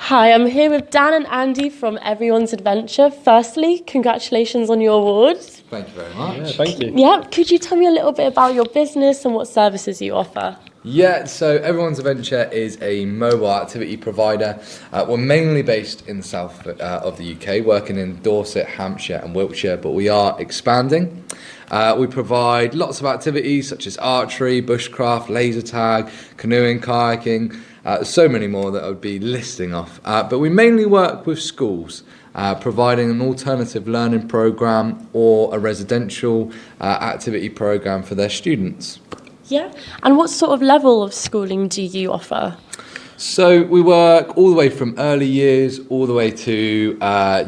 Hi, I'm here with Dan and Andy from Everyone's Adventure. Firstly, congratulations on your award. Thank you very much. Yeah, thank you. Yeah, could you tell me a little bit about your business and what services you offer? Yeah, so Everyone's Adventure is a mobile activity provider. We're mainly based in the south of the UK, working in Dorset, Hampshire and Wiltshire, but we are expanding. We provide lots of activities such as archery, bushcraft, laser tag, canoeing, kayaking, so many more that I would be listing off. But we mainly work with schools, providing an alternative learning programme or a residential activity programme for their students. Yeah, and what sort of level of schooling do you offer? So we work all the way from early years all the way to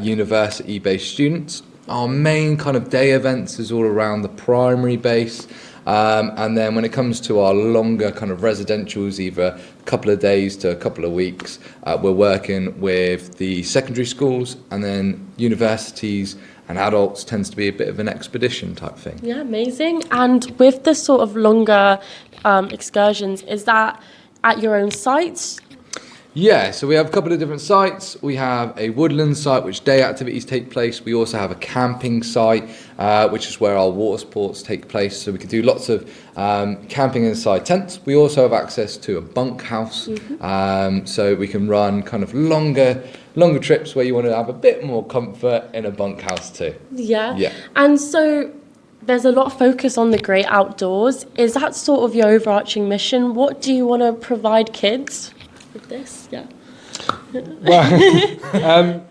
university-based students. Our main kind of day events is all around the primary base. And then when it comes to our longer kind of residentials, either a couple of days to a couple of weeks, we're working with the secondary schools, and then universities and adults tends to be a bit of an expedition type thing. Yeah, amazing. And with the sort of longer excursions, is that at your own sites? Yeah, so we have a couple of different sites. We have a woodland site, which day activities take place. We also have a camping site, which is where our water sports take place. So we can do lots of camping inside tents. We also have access to a bunkhouse, so we can run kind of longer trips where you want to have a bit more comfort in a bunkhouse too. Yeah. And so there's a lot of focus on the great outdoors. Is that sort of your overarching mission? What do you want to provide kids with this? Yeah. Well,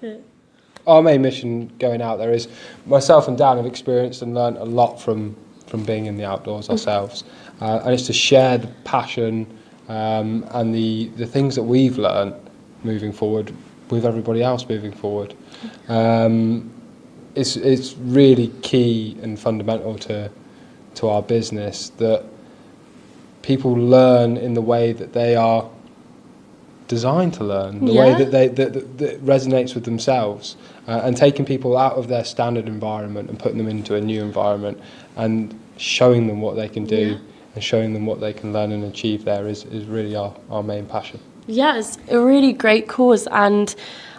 our main mission going out there is, myself and Dan have experienced and learnt a lot from being in the outdoors ourselves, and it's to share the passion and the things that we've learnt moving forward with everybody else moving forward. It's really key and fundamental to our business that people learn in the way that they are designed to learn, the way that that resonates with themselves, and taking people out of their standard environment and putting them into a new environment and showing them what they can do and showing them what they can learn and achieve there is really our main passion. Yeah, it's a really great cause, and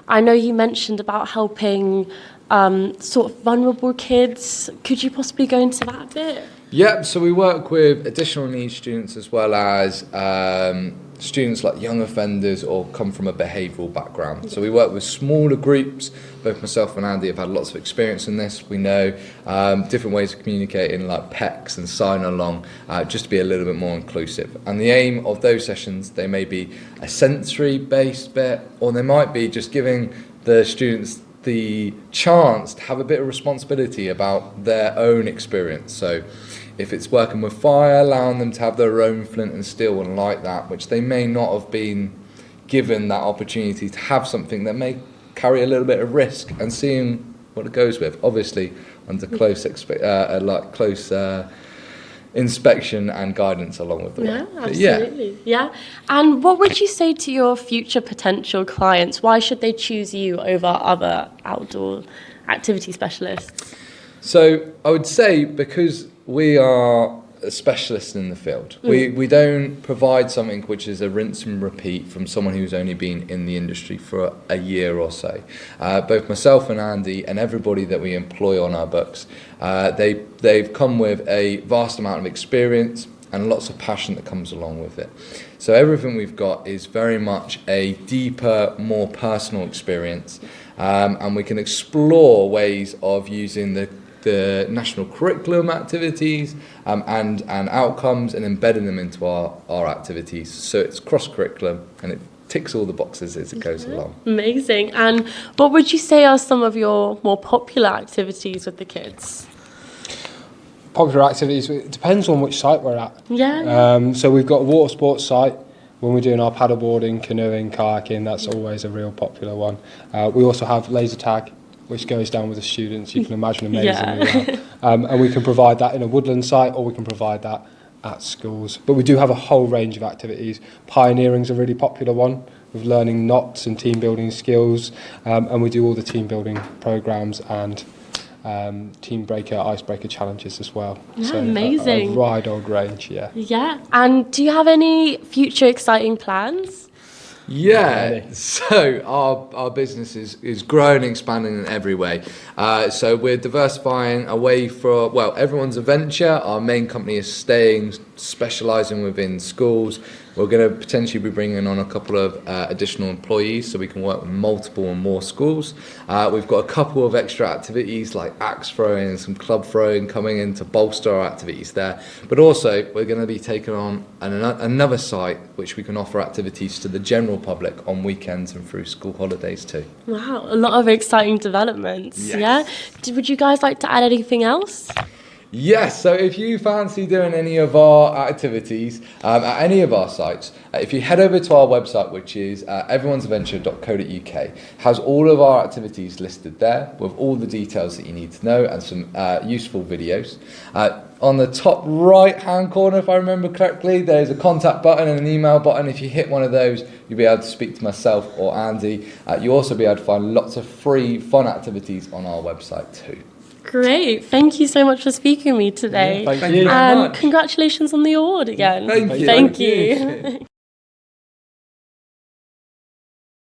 I know you mentioned about helping sort of vulnerable kids. Could you possibly go into that a bit? Yeah, so we work with additional needs students as well as students like young offenders or come from a behavioural background. So we work with smaller groups. Both myself and Andy have had lots of experience in this. We know different ways of communicating, like PECs and sign along, just to be a little bit more inclusive. And the aim of those sessions, they may be a sensory based bit, or they might be just giving the students the chance to have a bit of responsibility about their own experience. So if it's working with fire, allowing them to have their own flint and steel and light that, which they may not have been given that opportunity to have something that may carry a little bit of risk, and seeing what it goes with, obviously under close inspection and guidance along with the way. Yeah, absolutely. Yeah. And what would you say to your future potential clients? Why should they choose you over other outdoor activity specialists? So I would say because we are a specialist in the field, we don't provide something which is a rinse and repeat from someone who's only been in the industry for a year or so. Both myself and Andy and everybody that we employ on our books, they've come with a vast amount of experience and lots of passion that comes along with it. So everything we've got is very much a deeper, more personal experience, and we can explore ways of using the national curriculum activities and outcomes and embedding them into our activities. So it's cross-curriculum and it ticks all the boxes as it goes along. Amazing. And what would you say are some of your more popular activities with the kids? Popular activities, it depends on which site we're at. Yeah. So we've got a water sports site. When we're doing our paddleboarding, canoeing, kayaking, that's always a real popular one. We also have laser tag, which goes down with the students. You can imagine amazingly well. And we can provide that in a woodland site, or we can provide that at schools. But we do have a whole range of activities. Pioneering's a really popular one, with learning knots and team building skills. And we do all the team building programs and team breaker, icebreaker challenges as well. Yeah, so amazing. A wide old range, yeah. Yeah. And do you have any future exciting plans? Yeah, so our business is growing and expanding in every way. So we're diversifying away from, well, everyone's a venture. Our main company is specialising within schools. We're going to potentially be bringing on a couple of additional employees so we can work with multiple and more schools. We've got a couple of extra activities like axe throwing and some club throwing coming in to bolster our activities there. But also we're going to be taking on another site which we can offer activities to the general public on weekends and through school holidays too. Wow, a lot of exciting developments. Yes. Yeah. Would you guys like to add anything else? Yes, so if you fancy doing any of our activities at any of our sites, if you head over to our website, which is everyone'sadventure.co.uk, has all of our activities listed there with all the details that you need to know and some useful videos. On the top right hand corner, if I remember correctly, there's a contact button and an email button. If you hit one of those, you'll be able to speak to myself or Andy. You'll also be able to find lots of free fun activities on our website too. Great. Thank you so much for speaking with me today. Yeah, thank you very And much. congratulations on the award again. Thank you. Thank you.